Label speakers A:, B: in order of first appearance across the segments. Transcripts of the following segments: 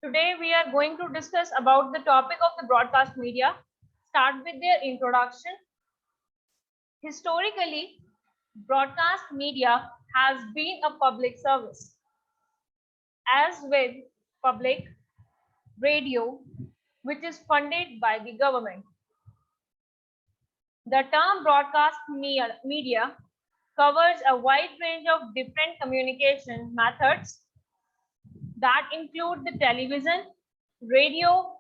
A: Today we are going to discuss about the topic of the broadcast media. Start with their introduction. Historically, broadcast media has been a public service, as with public radio, which is funded by the government. The term broadcast media covers a wide range of different communication methods that include the television, radio,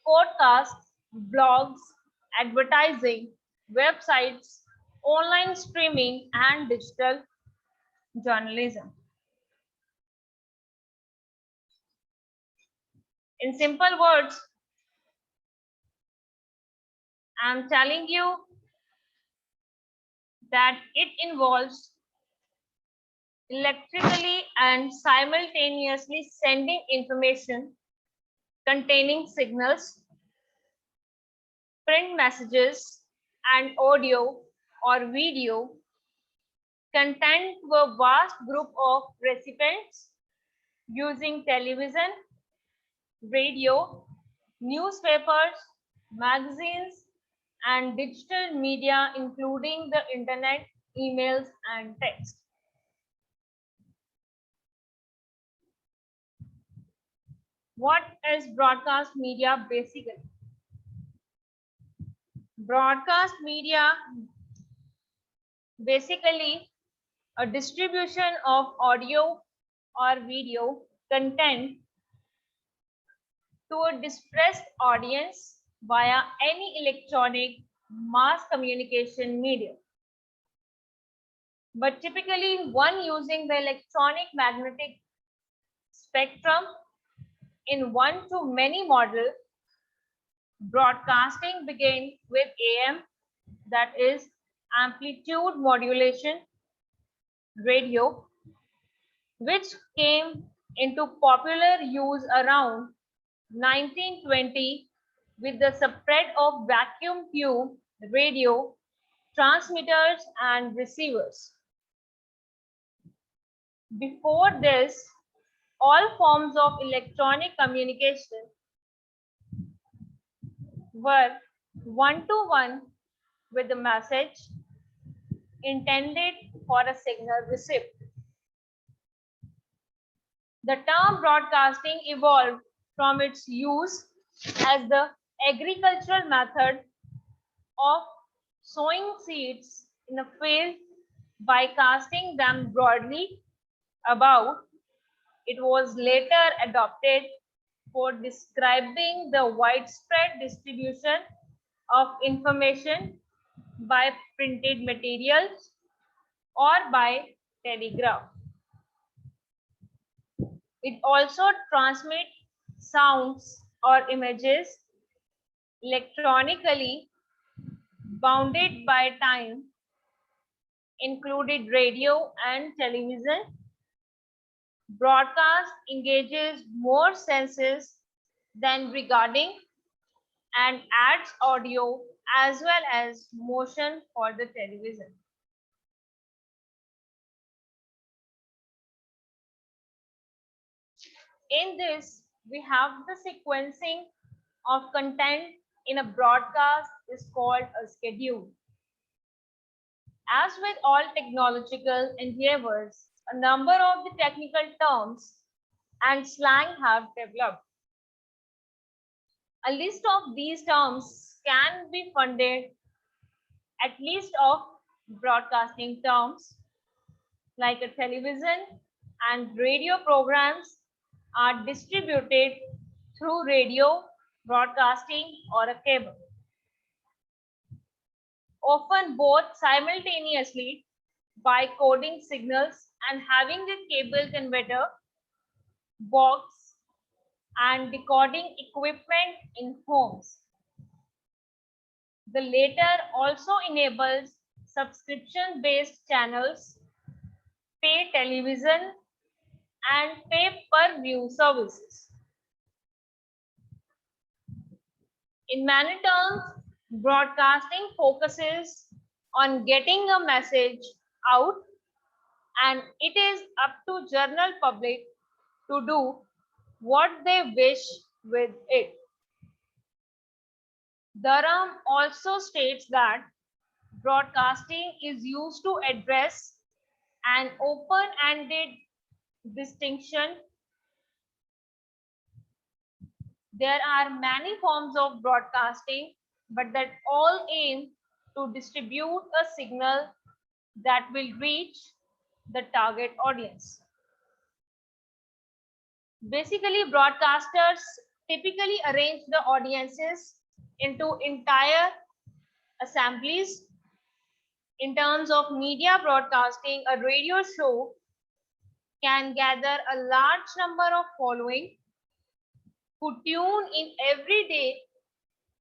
A: podcasts, blogs, advertising, websites, online streaming, and digital journalism. In simple words, I'm telling you that it involves electrically and simultaneously sending information containing signals, print messages, and audio or video content to a vast group of recipients using television, radio, newspapers, magazines, and digital media, including the internet, emails, and text. What is broadcast media basically? Broadcast media basically a distribution of audio or video content to a dispersed audience via any electronic mass communication medium, but typically one using the electronic magnetic spectrum in one to many model. Broadcasting began with AM, that is amplitude modulation radio, which came into popular use around 1920 with the spread of vacuum tube radio transmitters and receivers. Before this, all forms of electronic communication were one-to-one with the message intended for a signal received. The term broadcasting evolved from its use as the agricultural method of sowing seeds in a field by casting them broadly about. It was later adopted for describing the widespread distribution of information by printed materials or by telegraph. It also transmits sounds or images electronically bounded by time, included radio and television. Broadcast engages more senses than regarding and adds audio as well as motion for the television. In this, we have the sequencing of content in a broadcast is called a schedule. As with all technological endeavors, a number of the technical terms and slang have developed. A list of these terms can be funded at least of broadcasting terms like a television and radio programs are distributed through radio broadcasting or a cable, often both simultaneously by coding signals and having the cable converter box and decoding equipment in homes. The latter also enables subscription-based channels, pay television, and pay-per-view services. In many terms, broadcasting focuses on getting a message out, and it is up to general public to do what they wish with it. Durham also states that broadcasting is used to address an open-ended distinction. There are many forms of broadcasting, but that all aim to distribute a signal that will reach the target audience. Basically, broadcasters typically arrange the audiences into entire assemblies. In terms of media broadcasting, a radio show can gather a large number of following who tune in every day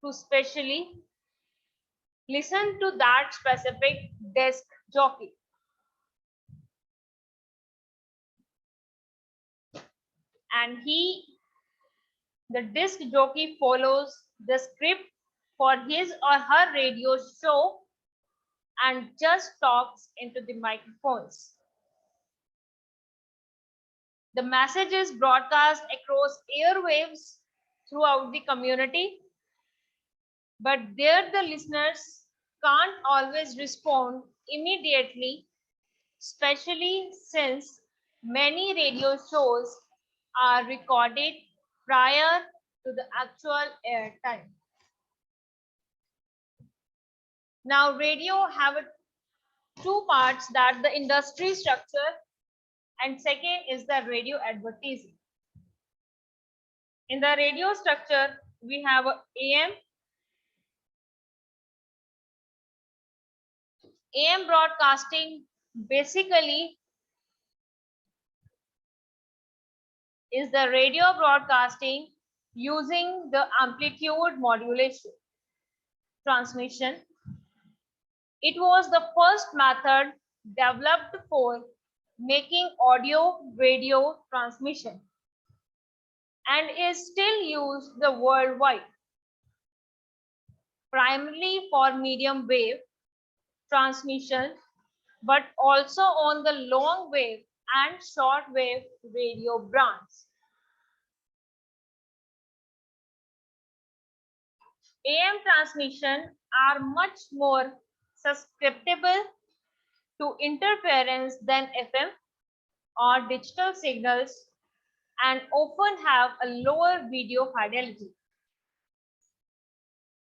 A: to specially listen to that specific desk jockey. And the disc jockey follows the script for his or her radio show and just talks into the microphones. The message is broadcast across airwaves throughout the community, but there the listeners can't always respond immediately, especially since many radio shows are recorded prior to the actual air time. Now, radio have two parts, that the industry structure and second is the radio advertising. In the radio structure, we have AM. AM broadcasting basically is the radio broadcasting using the amplitude modulation transmission. It was the first method developed for making audio radio transmission and is still used the worldwide, primarily for medium wave transmission, but also on the long wave and short wave radio bands. AM transmission are much more susceptible to interference than FM or digital signals and often have a lower video fidelity.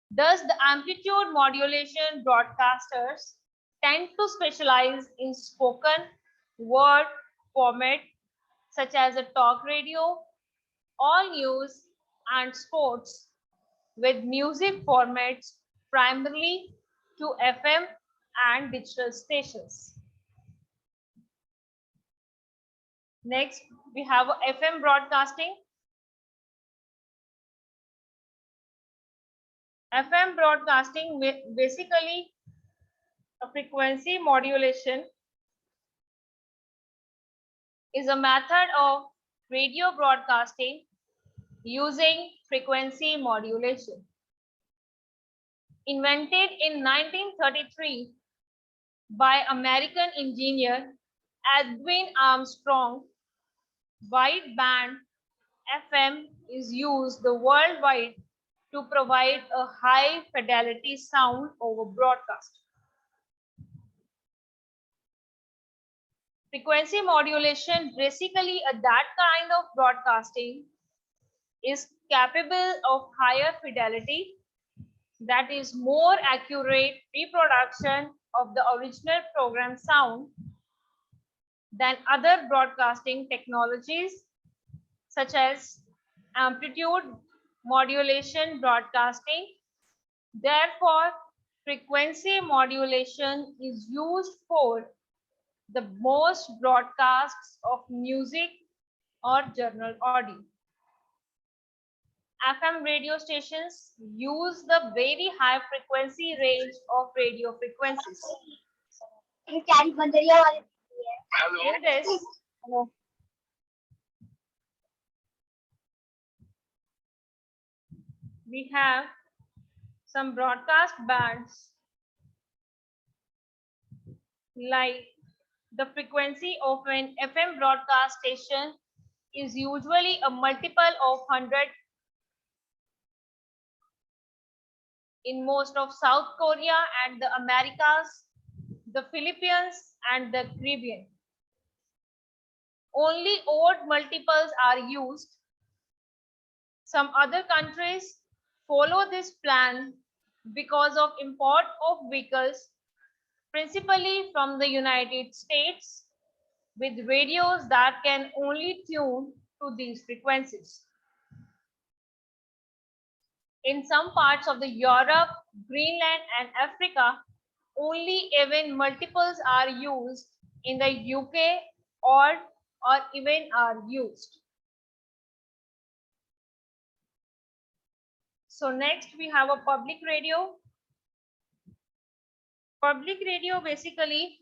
A: Thus, the amplitude modulation broadcasters tend to specialize in spoken word format such as a talk radio, all news and sports, with music formats primarily to FM and digital stations. Next, we have FM broadcasting. FM broadcasting basically a frequency modulation is a method of radio broadcasting using frequency modulation. Invented in 1933 by American engineer Edwin Armstrong, wideband FM is used worldwide to provide a high fidelity sound over broadcast. Frequency modulation, basically that kind of broadcasting is capable of higher fidelity, that is more accurate reproduction of the original program sound than other broadcasting technologies such as amplitude modulation broadcasting. Therefore, frequency modulation is used for the most broadcasts of music or journal audio. FM radio stations use the very high frequency range of radio frequencies. In this, we have some broadcast bands like the frequency of an FM broadcast station is usually a multiple of 100 in most of South Korea and the Americas, the Philippines and the Caribbean. Only odd multiples are used. Some other countries follow this plan because of import of vehicles, principally from the United States, with radios that can only tune to these frequencies. In some parts of the Europe, Greenland and Africa, only even multiples are used. In the UK, odd or even are used. So next we have a public radio. Public radio basically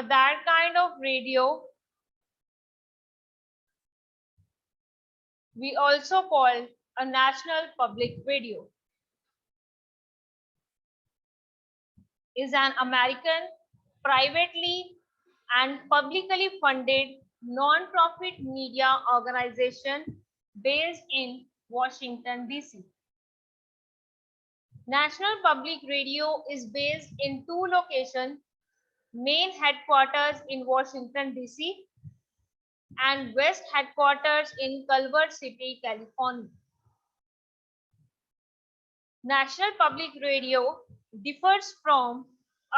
A: that kind of radio we also call a national public radio, is an American privately and publicly funded non-profit media organization based in Washington, D.C. National Public Radio is based in two locations, main headquarters in Washington, D.C. and west headquarters in Culver City, California. National Public Radio differs from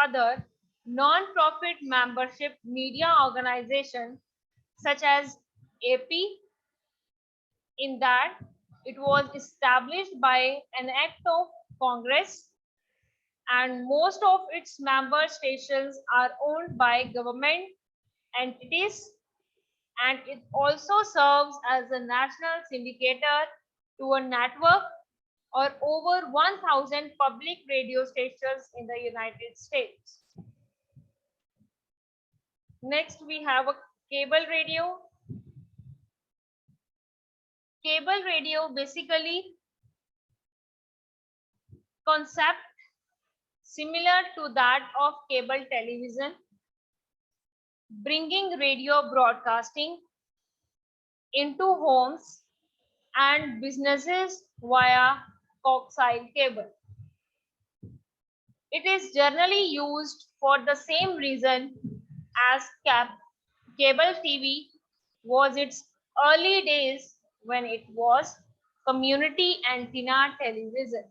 A: other non-profit membership media organizations such as AP in that it was established by an act of Congress and most of its member stations are owned by government entities, and it also serves as a national syndicator to a network or over 1,000 public radio stations in the United States. Next, we have a cable radio. Cable radio basically concept similar to that of cable television, bringing radio broadcasting into homes and businesses via coaxial cable. It is generally used for the same reason as cable TV was its early days when it was community antenna television.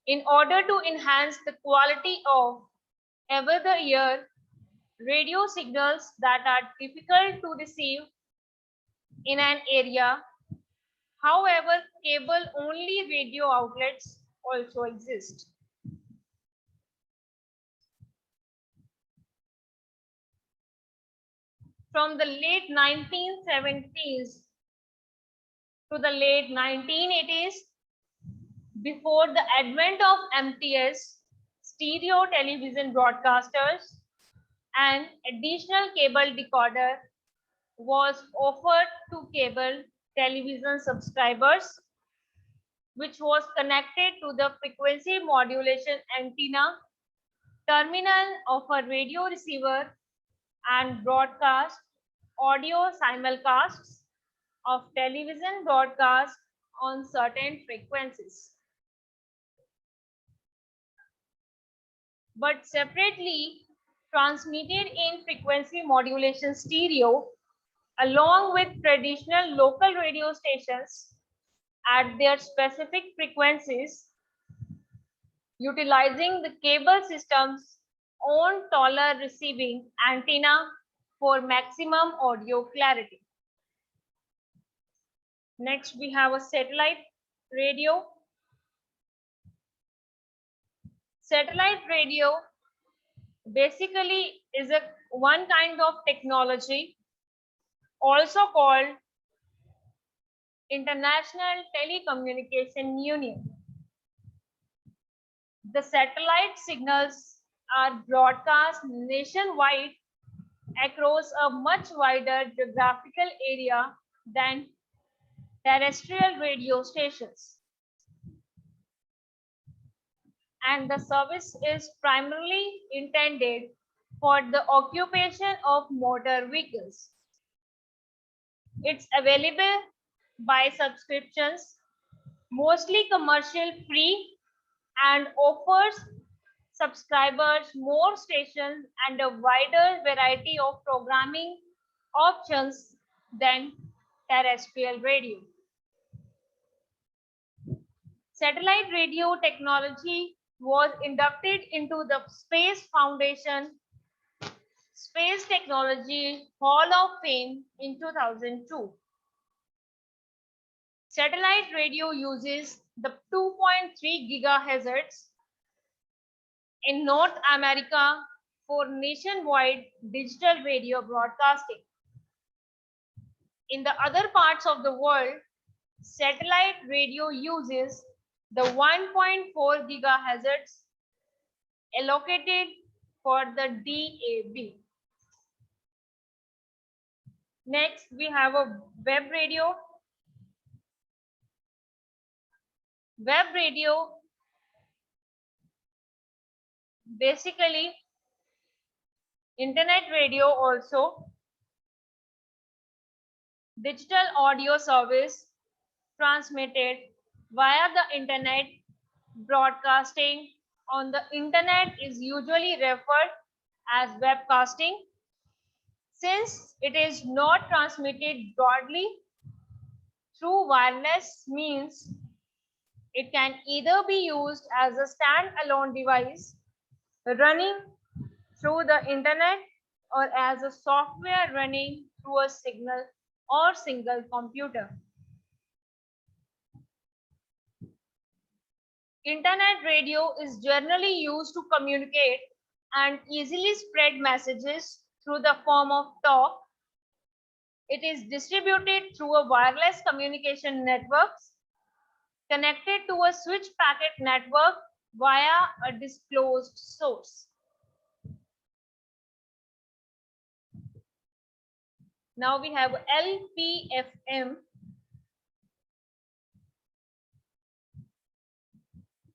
A: In order to enhance the quality of over the air radio signals that are difficult to receive in an area, however, cable only radio outlets also exist. From the late 1970s to the late 1980s, before the advent of MTS, stereo television broadcasters, an additional cable decoder was offered to cable television subscribers, which was connected to the frequency modulation antenna terminal of a radio receiver and broadcast audio simulcasts of television broadcasts on certain frequencies. But separately transmitted in frequency modulation stereo along with traditional local radio stations at their specific frequencies, utilizing the cable system's own taller receiving antenna for maximum audio clarity. Next, we have a satellite radio. Satellite radio basically is one kind of technology also called International Telecommunication Union. The satellite signals are broadcast nationwide across a much wider geographical area than terrestrial radio stations. And the service is primarily intended for the occupation of motor vehicles. It's available by subscriptions, mostly commercial free, and offers subscribers more stations and a wider variety of programming options than terrestrial radio. Satellite radio technology was inducted into the Space Foundation Space Technology Hall of Fame in 2002. Satellite radio uses the 2.3 gigahertz in North America for nationwide digital radio broadcasting. In the other parts of the world, satellite radio uses the 1.4 gigahertz allocated for the DAB. Next, we have a web radio. Web radio basically internet radio also, digital audio service transmitted via the internet. Broadcasting on the internet is usually referred as webcasting. Since it is not transmitted broadly through wireless means, it can either be used as a standalone device running through the internet or as a software running through a signal or single computer. Internet radio is generally used to communicate and easily spread messages through the form of talk. It is distributed through a wireless communication networks connected to a switch packet network via a disclosed source. Now we have LPFM.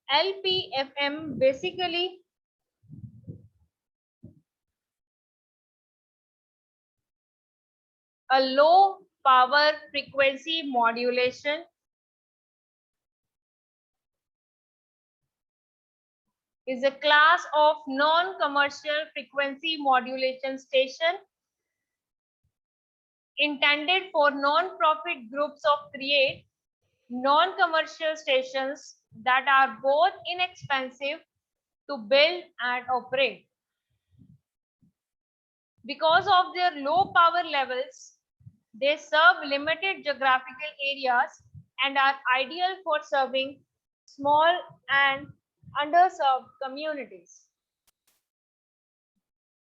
A: LPFM basically a low power frequency modulation is a class of non-commercial frequency modulation station intended for non-profit groups of create non-commercial stations that are both inexpensive to build and operate. Because of their low power levels, they serve limited geographical areas and are ideal for serving small and underserved communities.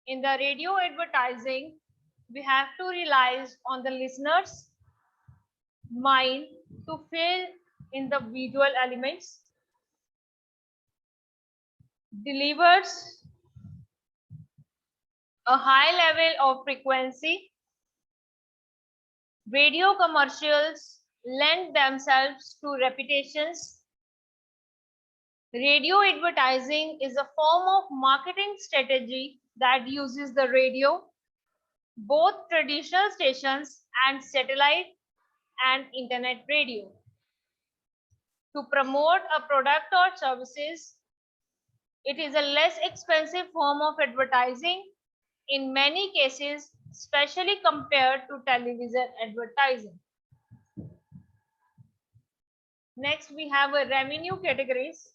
A: In the radio advertising, we have to rely on the listener's mind to fill in the visual elements, delivers a high level of frequency. Radio commercials lend themselves to repetitions. Radio advertising is a form of marketing strategy that uses the radio, both traditional stations and satellite and internet radio, to promote a product or services. It is a less expensive form of advertising in many cases, especially compared to television advertising. Next, we have a revenue categories.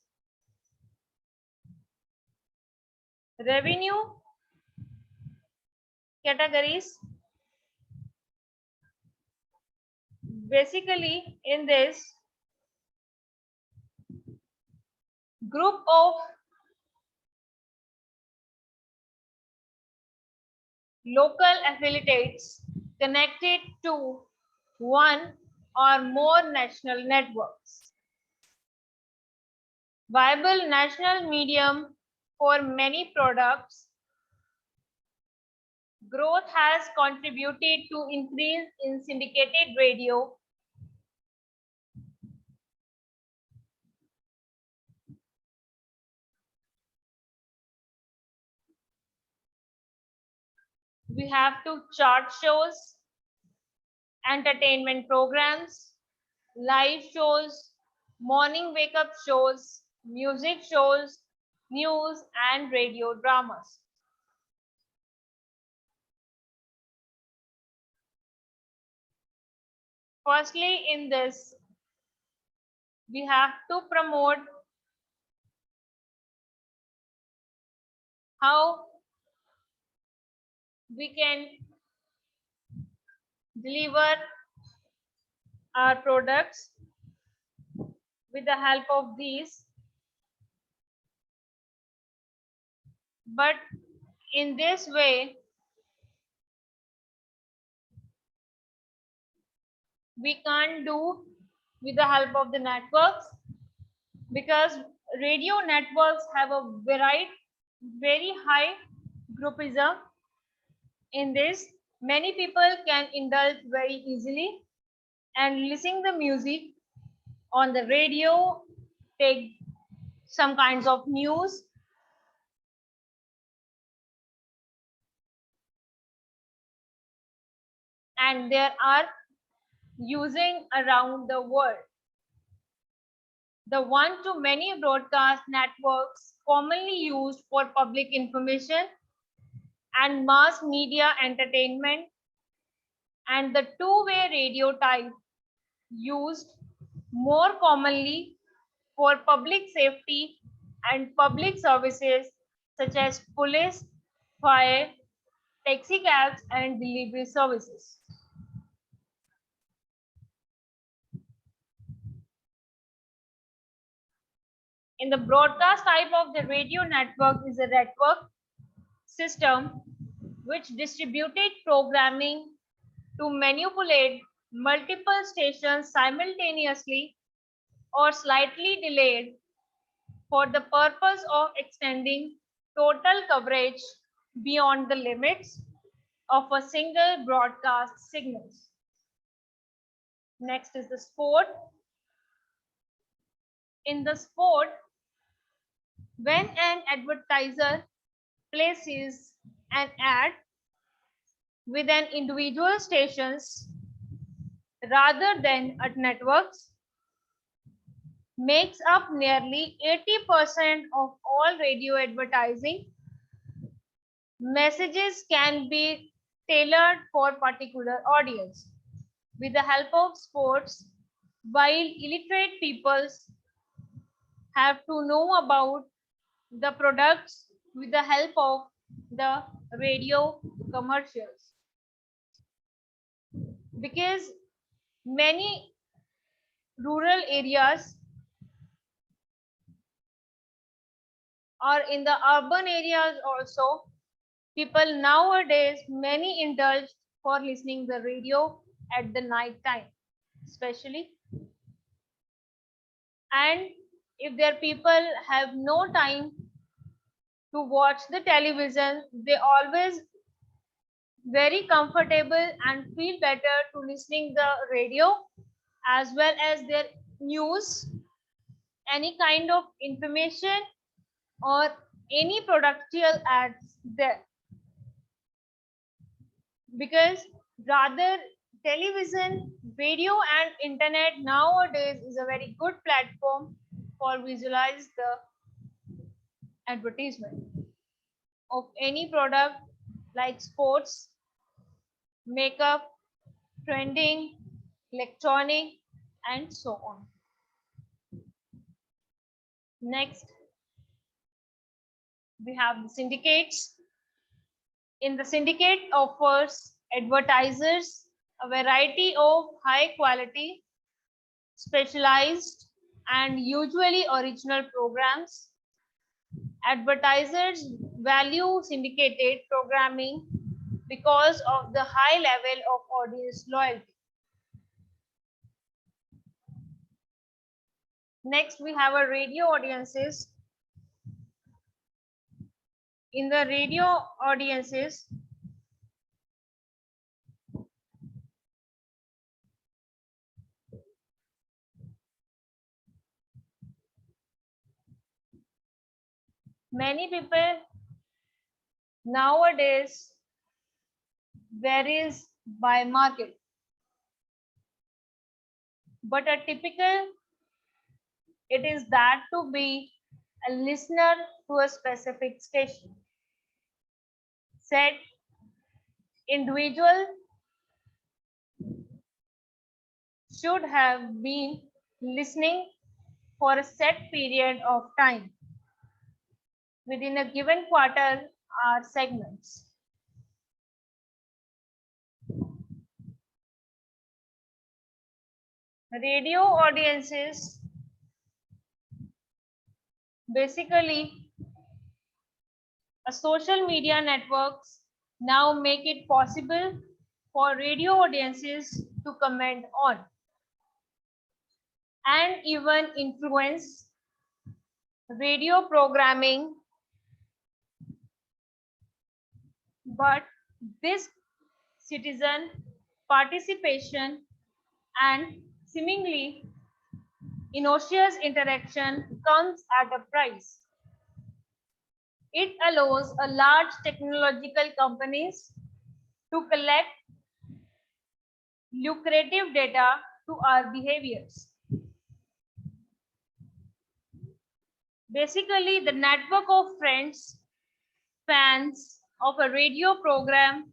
A: Revenue categories. Basically, in this group of local affiliates connected to one or more national networks. Viable national medium for many products. Growth has contributed to increase in syndicated radio. We have to chart shows entertainment programs, live shows, morning wake up shows, music shows, news and radio dramas. Firstly, in this, we have to promote how we can deliver our products with the help of these. But in this way, we can't do with the help of the networks, because radio networks have a very high groupism. In this, many people can indulge very easily, and listening the music on the radio, take some kinds of news, and there are using around the world. The one-to-many broadcast networks commonly used for public information and mass media entertainment, and the two-way radio type used more commonly for public safety and public services such as police, fire, taxi cabs, and delivery services. In the broadcast type of the radio network is a network system which distributed programming to manipulate multiple stations simultaneously or slightly delayed for the purpose of extending total coverage beyond the limits of a single broadcast signal. Next is the sport. In the sport, when an advertiser places an ad with an individual stations rather than at networks, makes up nearly 80% of all radio advertising. Messages can be tailored for particular audience. With the help of sports, while illiterate peoples have to know about the products with the help of the radio commercials, because many rural areas or in the urban areas also, people nowadays many indulge for listening the radio at the night time especially. And if their people have no time to watch the television, they always very comfortable and feel better to listening the radio as well as their news, any kind of information or any productive ads there, because rather television, radio and internet nowadays is a very good platform for visualize the advertisement of any product like sports, makeup, trending, electronic and so on. Next, we have the syndicates. In the syndicate offers advertisers a variety of high quality, specialized and usually original programs. Advertisers value syndicated programming because of the high level of audience loyalty. Next, we have a radio audiences. In the radio audiences, many people nowadays varies by market. but a typical it is that to be a listener to a specific station. Said individual should have been listening for a set period of time within a given quarter or segments. Radio audiences basically a social media networks now make it possible for radio audiences to comment on and even influence radio programming, but this citizen participation and seemingly innocuous interaction comes at a price. It allows a large technological companies to collect lucrative data to our behaviors. Basically, the network of friends, fans of a radio program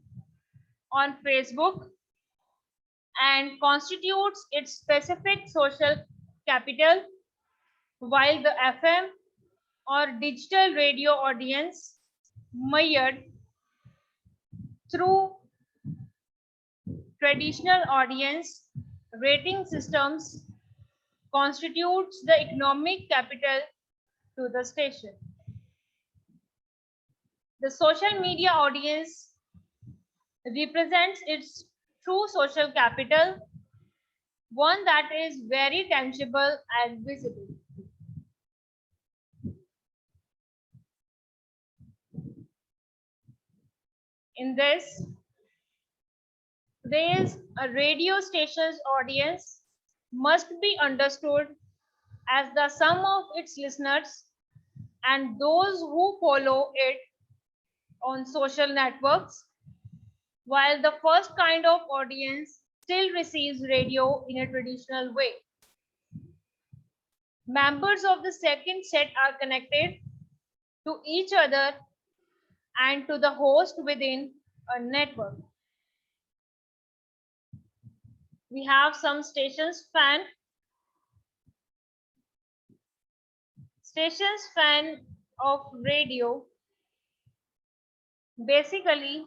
A: on Facebook and constitutes its specific social capital, while the FM or digital radio audience measured through traditional audience rating systems constitutes the economic capital to the station. The social media audience represents its true social capital, one that is very tangible and visible. In this, there is a radio station's audience must be understood as the sum of its listeners and those who follow it on social networks, while the first kind of audience still receives radio in a traditional way. Members of the second set are connected to each other and to the host within a network. We have some stations fan of radio. Basically,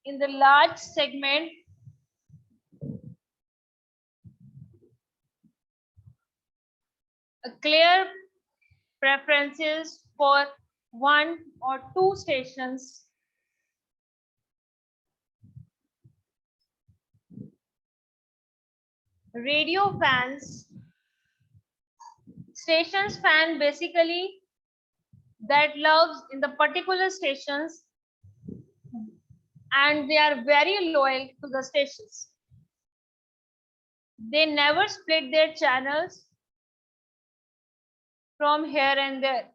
A: in the large segment, a clear preferences for one or two stations. Radio fans, stations fan basically that loves in the particular stations and they are very loyal to the stations. They never split their channels from here and there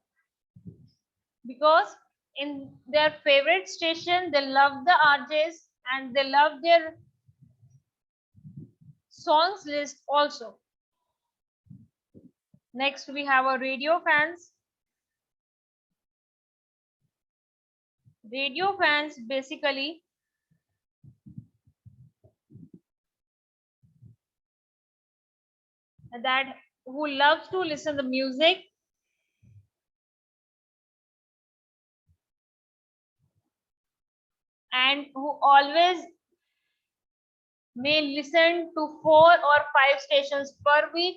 A: because in their favorite station they love the RJs and they love their songs list also. Next we have a radio fans. Radio fans basically that who loves to listen to music and who always may listen to 4 or 5 stations per week,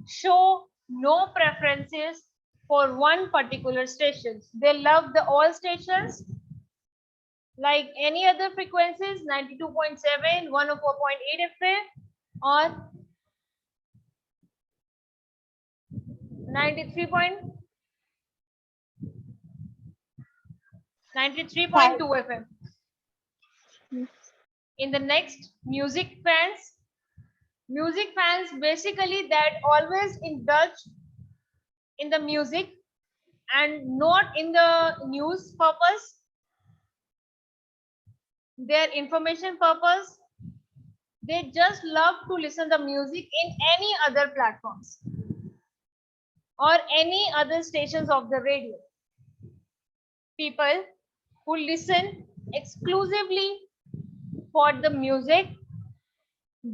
A: show no preferences for one particular station. They love the all stations like any other frequencies, 92.7, 104.8 FM or 93.2 FM. In the next, music fans basically that always indulge in the music and not in the news purpose. their information purpose, they just love to listen the music in any other platforms or any other stations of the radio. People who listen exclusively for the music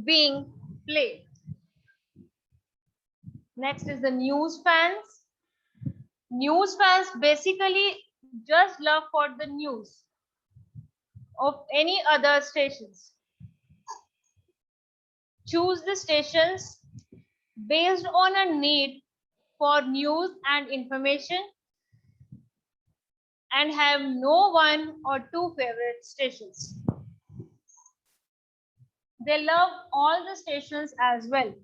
A: being played. Next is the news fans. News fans basically just love for the news of any other stations. Choose the stations based on a need for news and information and have no one or two favorite stations. They love all the stations as well.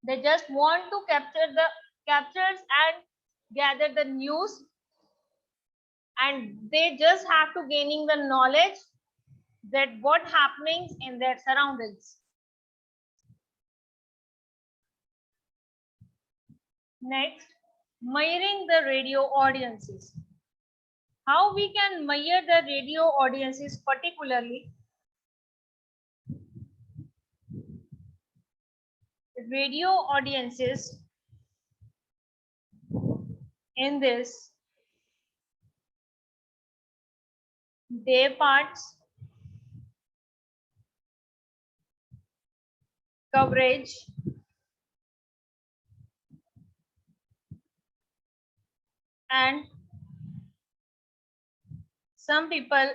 A: They just want to captures and gather the news, and they just have to gaining the knowledge that what happenings in their surroundings. Next, measuring the radio audiences. How we can measure the radio audiences particularly? Radio audiences in this day parts coverage and some people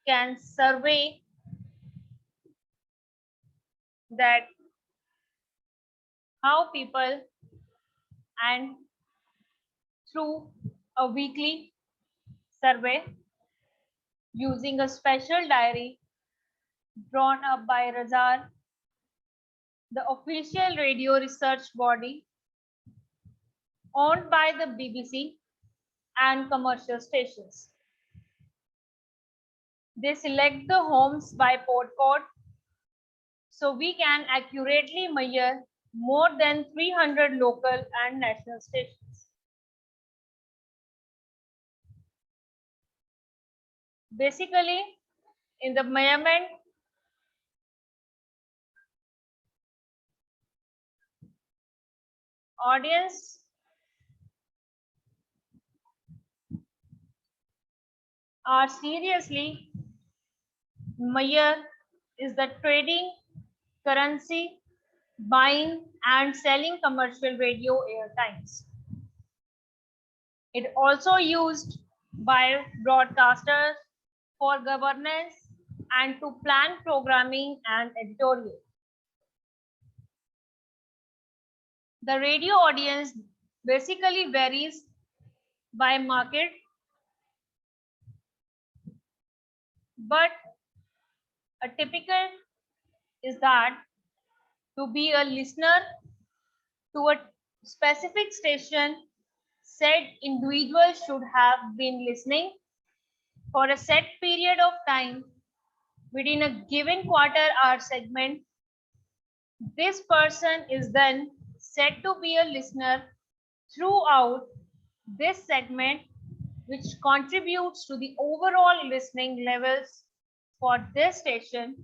A: can survey that how people and through a weekly survey using a special diary drawn up by Razar, the official radio research body owned by the BBC and commercial stations. They select the homes by postcode, so we can accurately measure more than 300 local and national stations. Basically, in the measurement, audience are seriously measure is the trading, currency, buying and selling commercial radio airtimes. It also used by broadcasters for governance and to plan programming and editorial. The radio audience basically varies by market, but a typical is that to be a listener to a specific station, said individual should have been listening for a set period of time within a given quarter-hour segment. This person is then said to be a listener throughout this segment, which contributes to the overall listening levels for this station,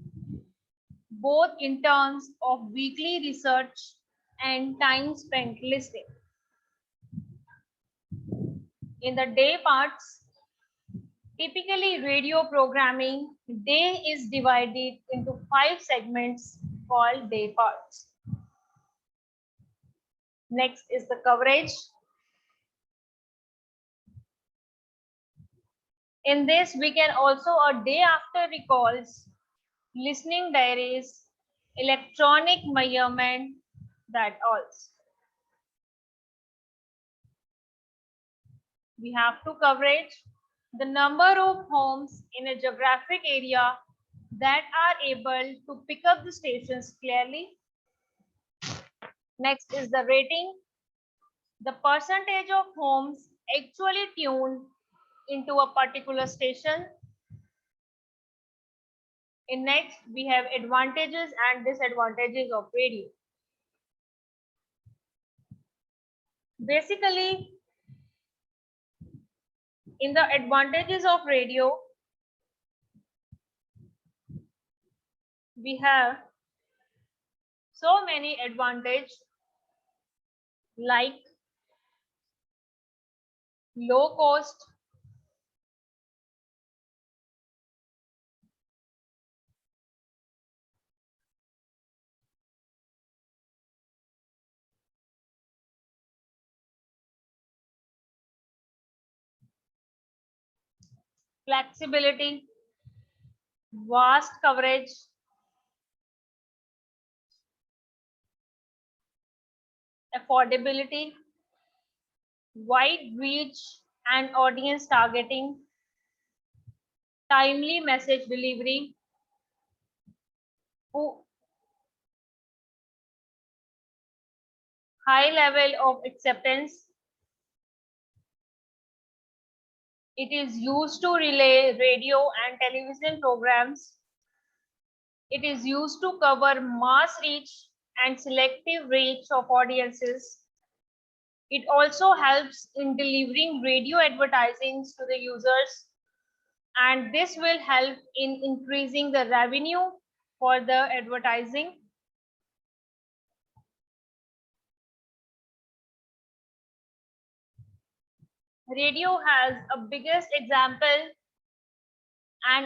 A: both in terms of weekly research and time spent listening. In the day parts, typically radio programming day is divided into 5 segments called day parts. Next is the coverage. In this, we can also a day after recalls, listening diaries, electronic measurement, that also. We have to coverage the number of homes in a geographic area that are able to pick up the stations clearly. Next is the rating, the percentage of homes actually tuned into a particular station. In next, we have advantages and disadvantages of radio. Basically, In the advantages of radio, we have so many advantages like low cost, flexibility, vast coverage, affordability, wide reach and audience targeting, timely message delivery, high level of acceptance. It is used to relay radio and television programs. It is used to cover mass reach and selective reach of audiences. It also helps in delivering radio advertising to the users, and this will help in increasing the revenue for the advertising. Radio has a biggest example and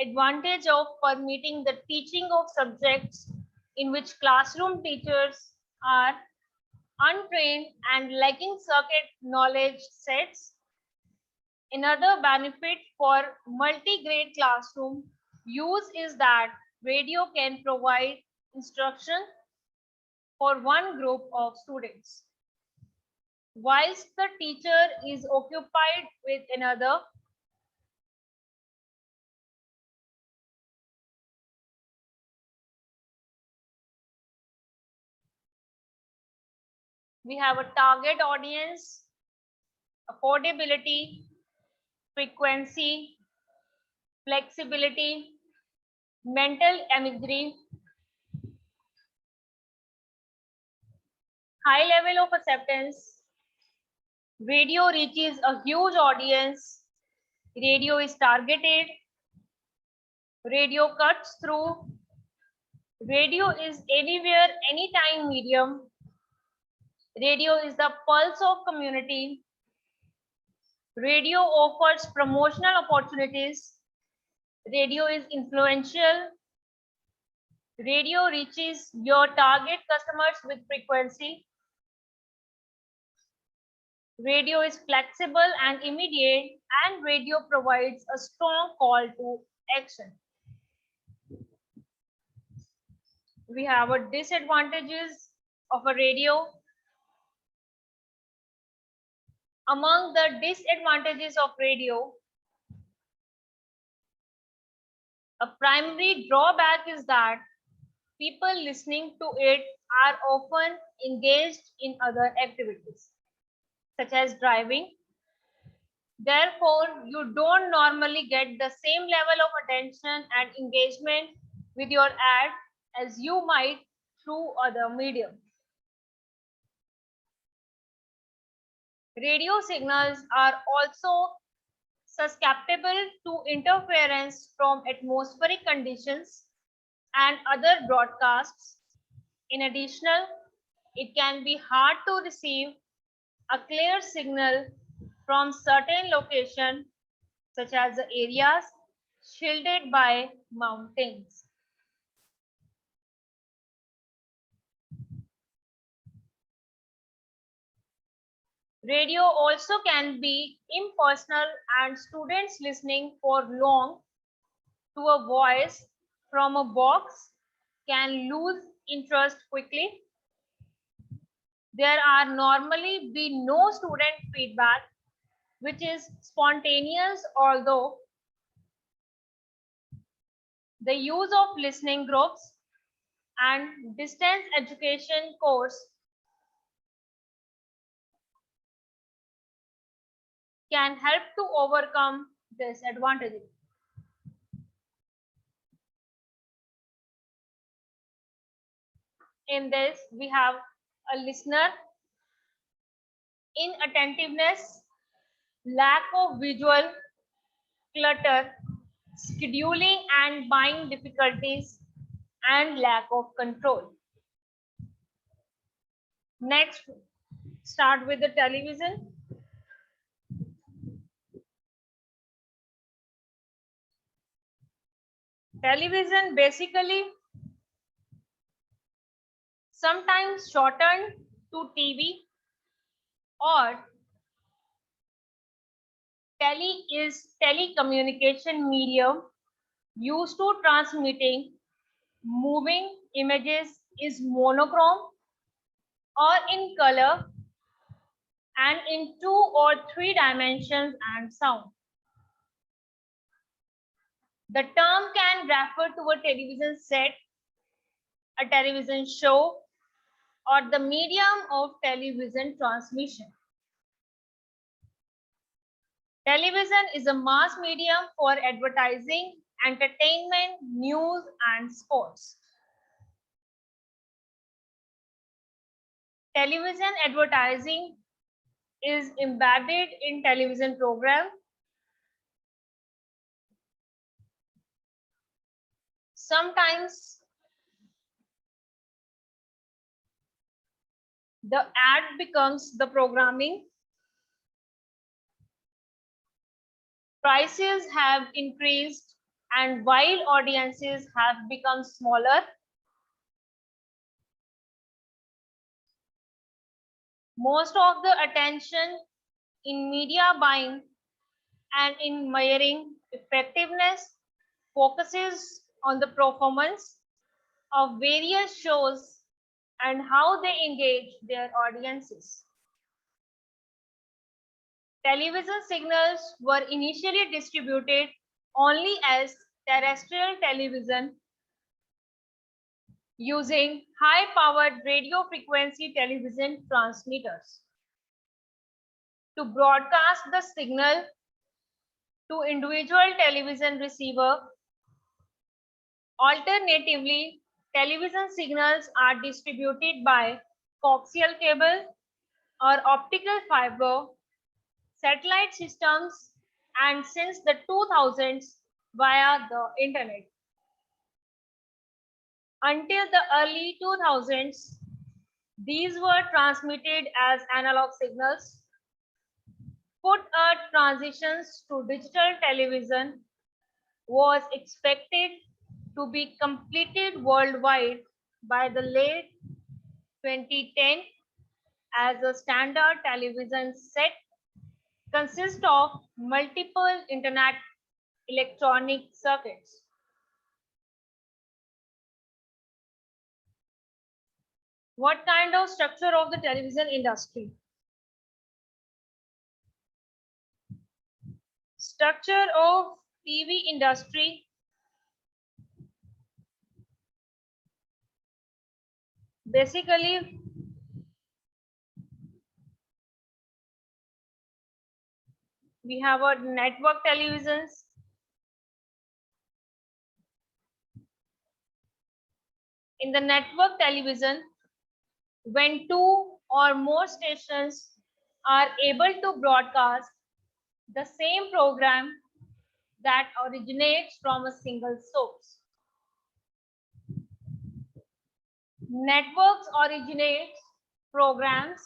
A: advantage of permitting the teaching of subjects in which classroom teachers are untrained and lacking circuit knowledge sets. Another benefit for multi-grade classroom use is that radio can provide instruction for one group of students, whilst the teacher is occupied with another. We have a target audience, affordability, frequency, flexibility, mental imagery, high level of acceptance. Radio reaches a huge audience. Radio is targeted. Radio cuts through. Radio is anywhere, anytime medium. Radio is the pulse of community. Radio offers promotional opportunities. Radio is influential. Radio reaches your target customers with frequency. Radio is flexible and immediate, and radio provides a strong call to action. We have a disadvantages of a radio. Among the disadvantages of radio, a primary drawback is that people listening to it are often engaged in other activities, such as driving. Therefore, you don't normally get the same level of attention and engagement with your ad as you might through other medium. Radio signals are also susceptible to interference from atmospheric conditions and other broadcasts. In addition, it can be hard to receive a clear signal from certain locations, such as the areas shielded by mountains. Radio also can be impersonal, and students listening for long to a voice from a box can lose interest quickly. There are normally be no student feedback, which is spontaneous, although the use of listening groups and distance education course can help to overcome this advantage. In this, we have a listener, inattentiveness, lack of visual clutter, scheduling and buying difficulties, and lack of control. Next, start with the television. Television basically sometimes shortened to TV, or tele is telecommunication medium used to transmitting moving images, is monochrome or in color and in 2 or 3 dimensions and sound. The term can refer to a television set, a television show, or the medium of television transmission. Television is a mass medium for advertising, entertainment, news, and sports. Television advertising is embedded in television program. Sometimes the ad becomes the programming. Prices have increased, and while audiences have become smaller, most of the attention in media buying and in measuring effectiveness focuses on the performance of various shows and how they engage their audiences. Television signals were initially distributed only as terrestrial television using high-powered radio frequency television transmitters to broadcast the signal to individual television receiver. Alternatively, television signals are distributed by coaxial cable or optical fiber, satellite systems, and since the 2000s via the internet. Until the early 2000s, these were transmitted as analog signals. Foot-earth transitions to digital television was expected to be completed worldwide by the late 2010, as a standard television set consists of multiple internet electronic circuits. What kind of structure of the television industry? Structure of TV industry. Basically, we have a network televisions. In the network television, when 2 or more stations are able to broadcast the same program that originates from a single source. Networks originate programs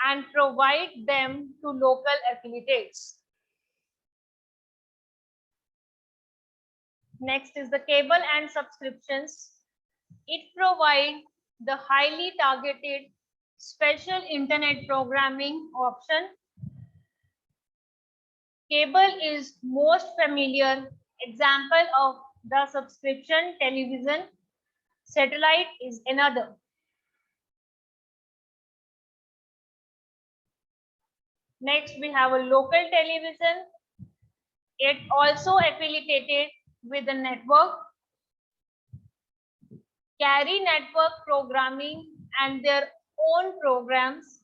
A: and provide them to local affiliates. Next is the cable and subscriptions. It provides the highly targeted special internet programming option. Cable is most familiar example of the subscription television. Satellite is another. Next, we have a local television. It also affiliated with the network, carry network programming and their own programs.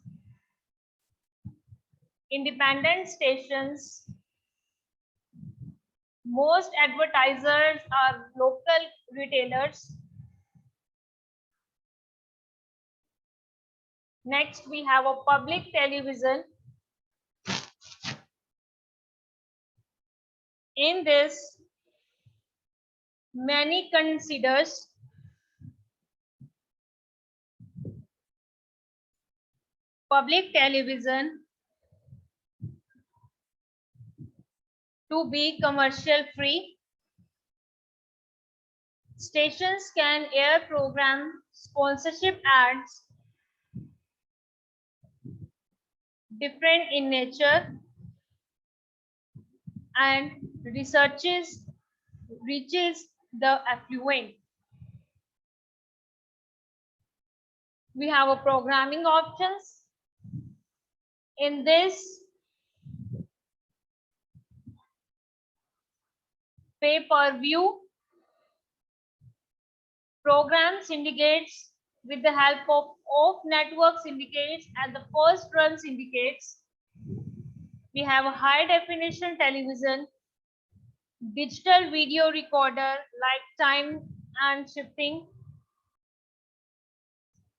A: Independent stations. Most advertisers are local retailers. Next, we have a public television. In this, many considers public television to be commercial free. Stations can air program sponsorship ads different in nature and reaches the affluent. We have a programming options. In this, pay-per-view program syndicates with the help of off-network syndicates and the first-run syndicates. We have a high-definition television, digital video recorder like time and shifting.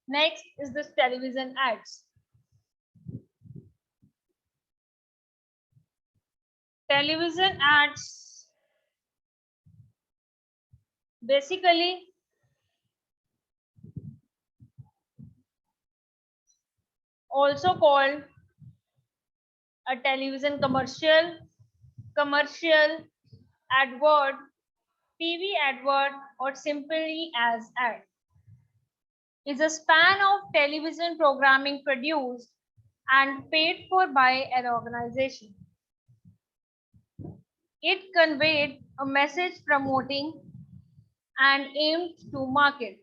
A: Next is this television ads. Television ads basically also called a television commercial advert, TV advert, or simply as ad, is a span of television programming produced and paid for by an organization. It conveyed a message promoting and aimed to market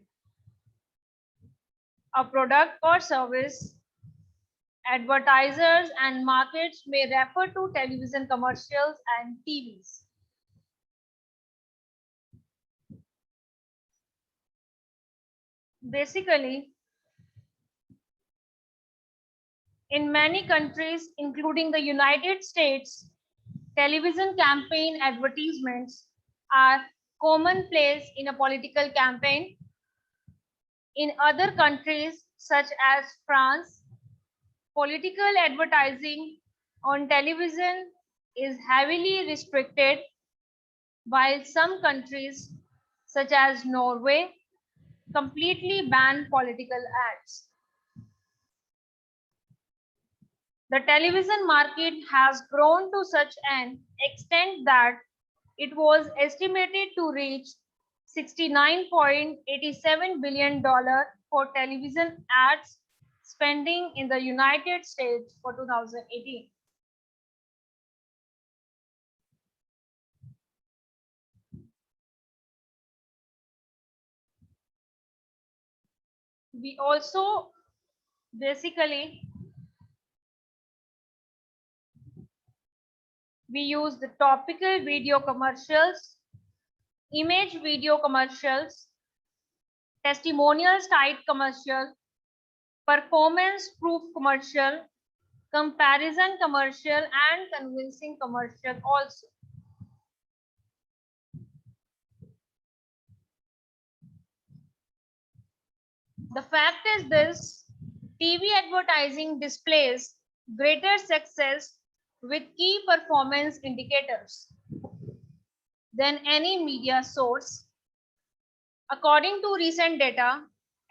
A: a product or service. Advertisers and markets may refer to television commercials and TVs. Basically, in many countries, including the United States, television campaign advertisements are commonplace in a political campaign. In other countries, such as France, political advertising on television is heavily restricted, while some countries, such as Norway, completely ban political ads. The television market has grown to such an extent that it was estimated to reach $69.87 billion for television ads spending in the United States for 2018. We also basically we use the topical video commercials, image video commercials, testimonials type commercial, performance proof commercial, comparison commercial, and convincing commercial also. The fact is this: TV advertising displays greater success with key performance indicators than any media source. According to recent data,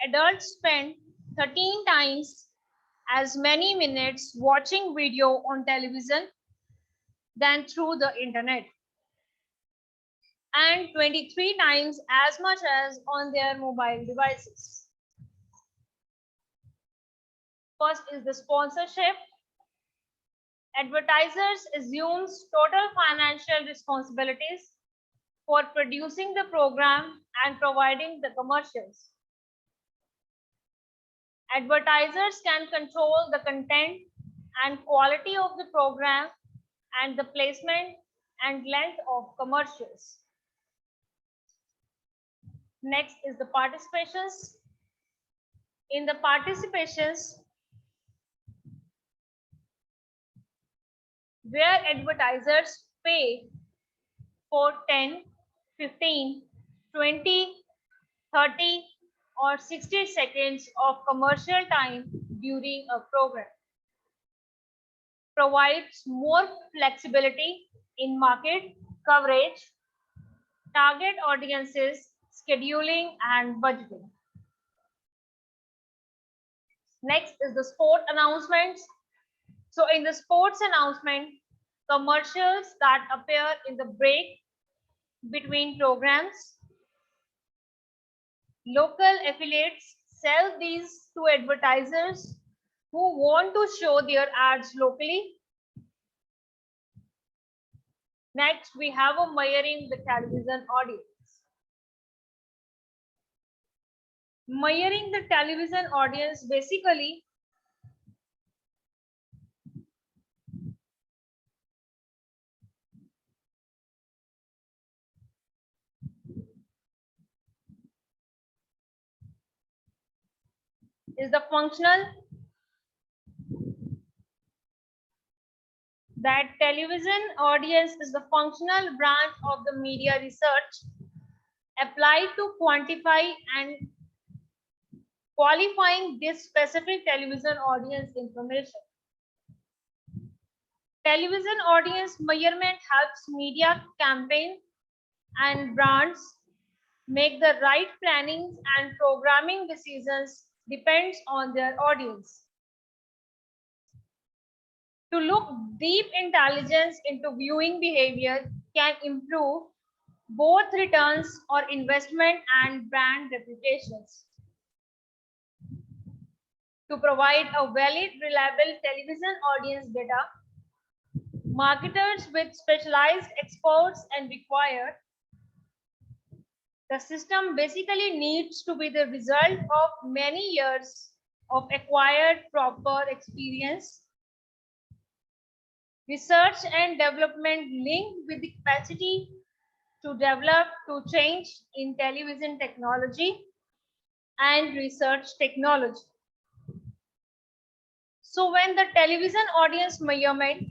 A: adults spend 13 times as many minutes watching video on television than through the internet, and 23 times as much as on their mobile devices. First is the sponsorship. Advertisers assumes total financial responsibilities for producing the program and providing the commercials. Advertisers can control the content and quality of the program and the placement and length of commercials. Next is the participations. In the participations, where advertisers pay for 10, 15, 20, 30, or 60 seconds of commercial time during a program, provides more flexibility in market coverage, target audiences, scheduling, and budgeting. Next is the sport announcements. So in the sports announcement, commercials that appear in the break between programs, local affiliates sell these to advertisers who want to show their ads locally. Next, we have a measuring the television audience. Measuring the television audience basically is the functional that television audience is the functional branch of the media research applied to quantify and qualifying this specific television audience information. Television audience measurement helps media campaign and brands make the right planning and programming decisions depends on their audience. To look deep intelligence into viewing behavior can improve both returns or investment and brand reputations. To provide a valid, reliable television audience data, marketers with specialized experts and require the system basically needs to be the result of many years of acquired proper experience, research and development linked with the capacity to develop to change in television technology and research technology. So when the television audience measurement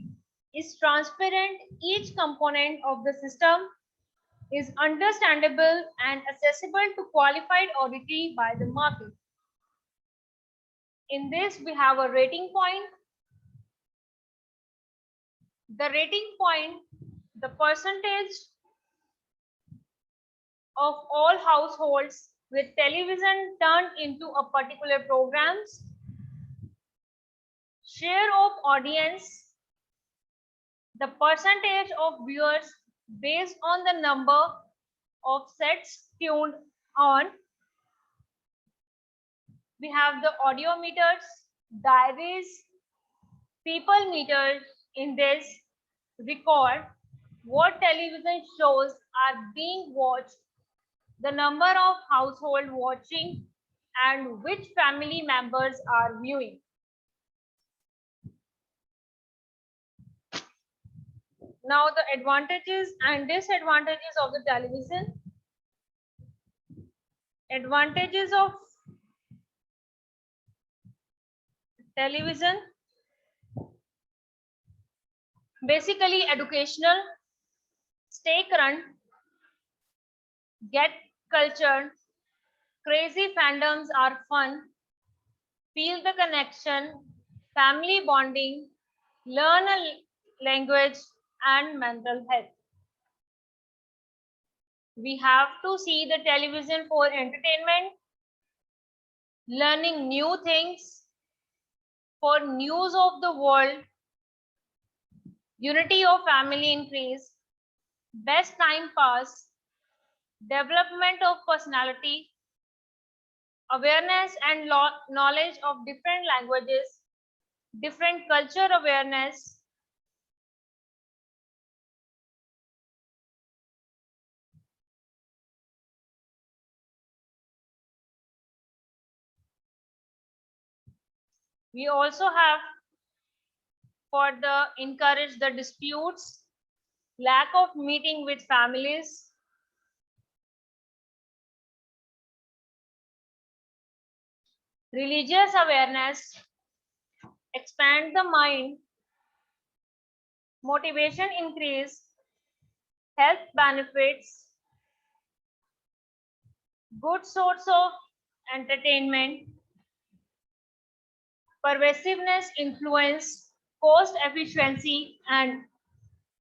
A: is transparent, each component of the system is understandable and accessible to qualified auditing by the market. In this, we have a rating point. The rating point, the percentage of all households with television turned into a particular programs, share of audience, the percentage of viewers based on the number of sets tuned on. We have the audio meters, diaries, people meters. In this record what television shows are being watched, the number of household watching, and which family members are viewing. Now the advantages and disadvantages of the television. Advantages of television: basically educational, stay current, get cultured, crazy fandoms are fun, feel the connection, family bonding, learn a language, and mental health. We have to see the television for entertainment, learning new things, for news of the world, unity of family increase, best time pass, development of personality, awareness and knowledge of different languages, different culture awareness, we also have for the encourage the disputes, lack of meeting with families, religious awareness, expand the mind, motivation increase, health benefits, good source of entertainment, pervasiveness, influence, cost efficiency, and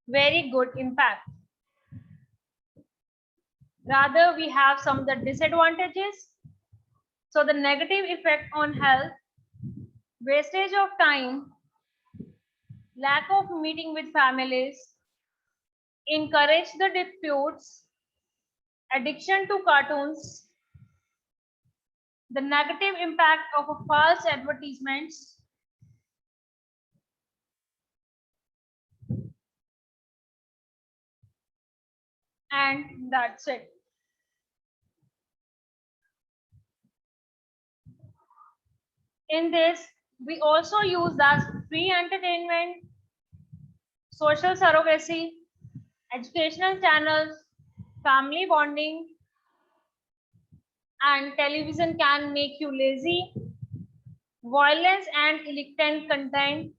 A: very good impact. Rather, we have some of the disadvantages. So the negative effect on health, wastage of time, lack of meeting with families, encourage the disputes, addiction to cartoons, the negative impact of a false advertisements, and that's it. In this, we also use as free entertainment, social surrogacy, educational channels, family bonding, and television can make you lazy, violence and illegal content,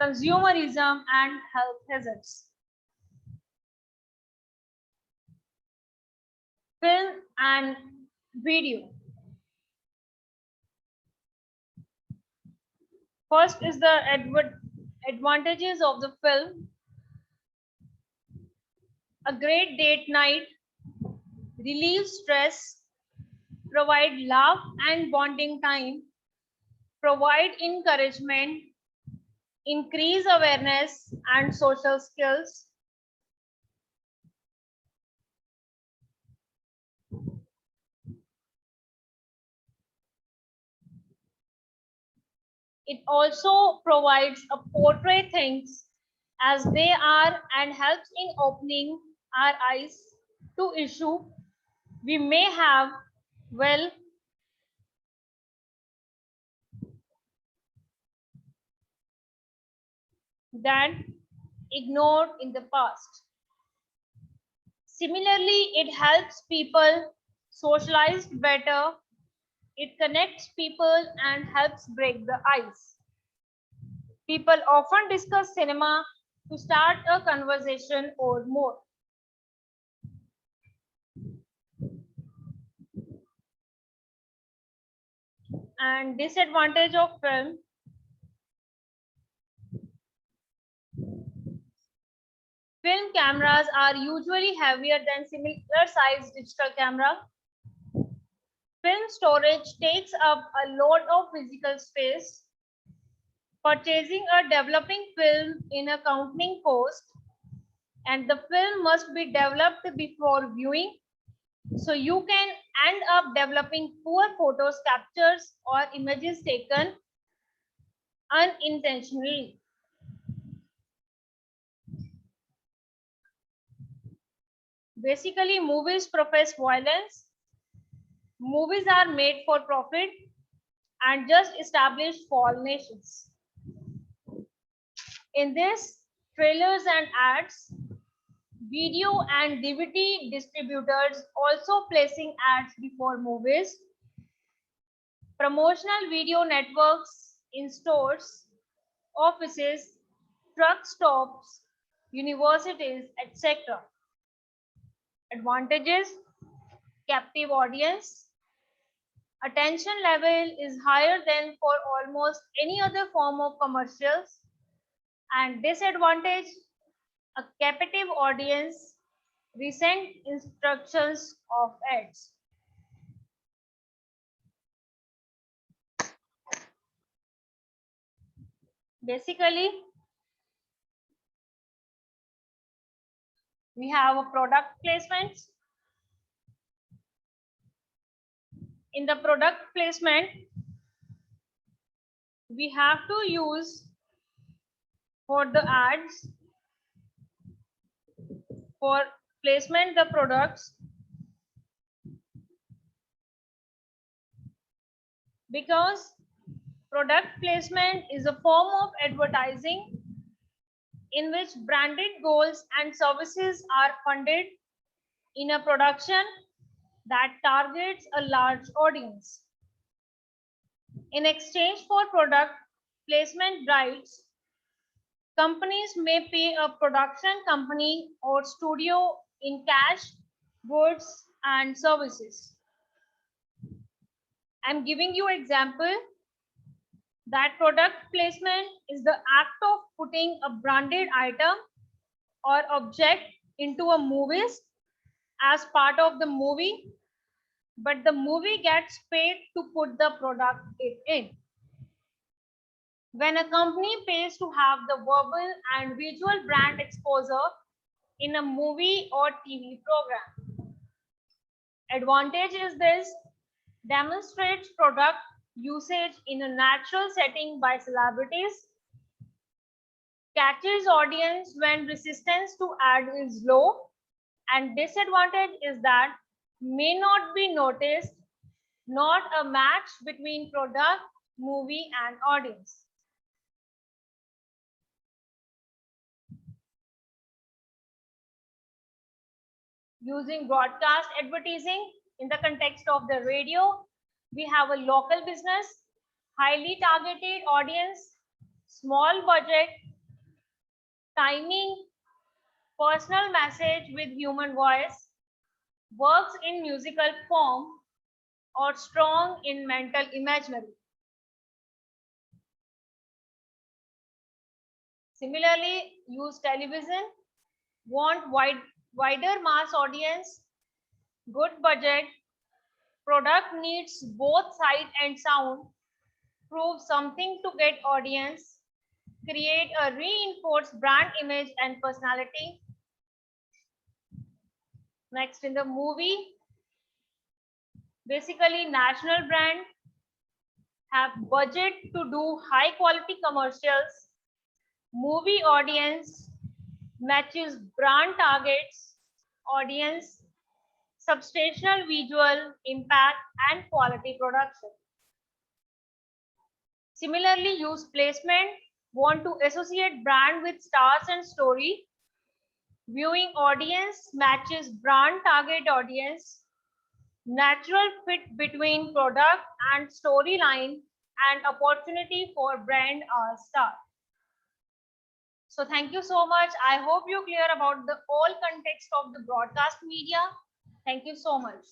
A: consumerism, and health hazards. Film and video. First is the advantages of the film. A great date night, relieve stress, provide love and bonding time, provide encouragement, increase awareness and social skills. It also provides a portray things as they are and helps in opening our eyes to issue we may have well than ignored in the past. Similarly, it helps people socialize better. It connects people and helps break the ice. People often discuss cinema to start a conversation or more. And disadvantage of film. Film cameras are usually heavier than similar sized digital camera. Film storage takes up a lot of physical space. Purchasing a developing film in a counting cost, and the film must be developed before viewing. So you can end up developing poor photos, captures, or images taken unintentionally. Basically, movies profess violence. Movies are made for profit and just established for nations. In this, trailers and ads, video and DVD distributors also placing ads before movies, promotional video networks in stores, offices, truck stops, universities, etc. Advantages: captive audience, attention level is higher than for almost any other form of commercials, and disadvantage: a captive audience, recent instructions of ads. Basically, we have a product placements. In the product placement, we have to use for the ads, for placement the products, because product placement is a form of advertising in which branded goals and services are funded in a production that targets a large audience. In exchange for product placement rights, companies may pay a production company or studio in cash, goods, and services. I'm giving you example that product placement is the act of putting a branded item or object into a movies as part of the movie, but the movie gets paid to put the product in. When a company pays to have the verbal and visual brand exposure in a movie or TV program. Advantage is this: demonstrates product usage in a natural setting by celebrities, catches audience when resistance to ad is low, and disadvantage is that may not be noticed, not a match between product, movie and audience. Using broadcast advertising in the context of the radio, we have a local business, highly targeted audience, small budget, timing, personal message with human voice, works in musical form, or strong in mental imaginary. Similarly, use television, want wider mass audience, good budget, product needs both sight and sound, prove something to get audience, create a reinforced brand image and personality. Next, in the movie, basically national brand have budget to do high quality commercials, movie audience matches brand targets, audience, substantial visual impact and quality production. Similarly, use placement, want to associate brand with stars and story, viewing audience matches brand target audience, natural fit between product and storyline, and opportunity for brand or star. So thank you so much. I hope you're clear about the whole context of the broadcast media. Thank you so much.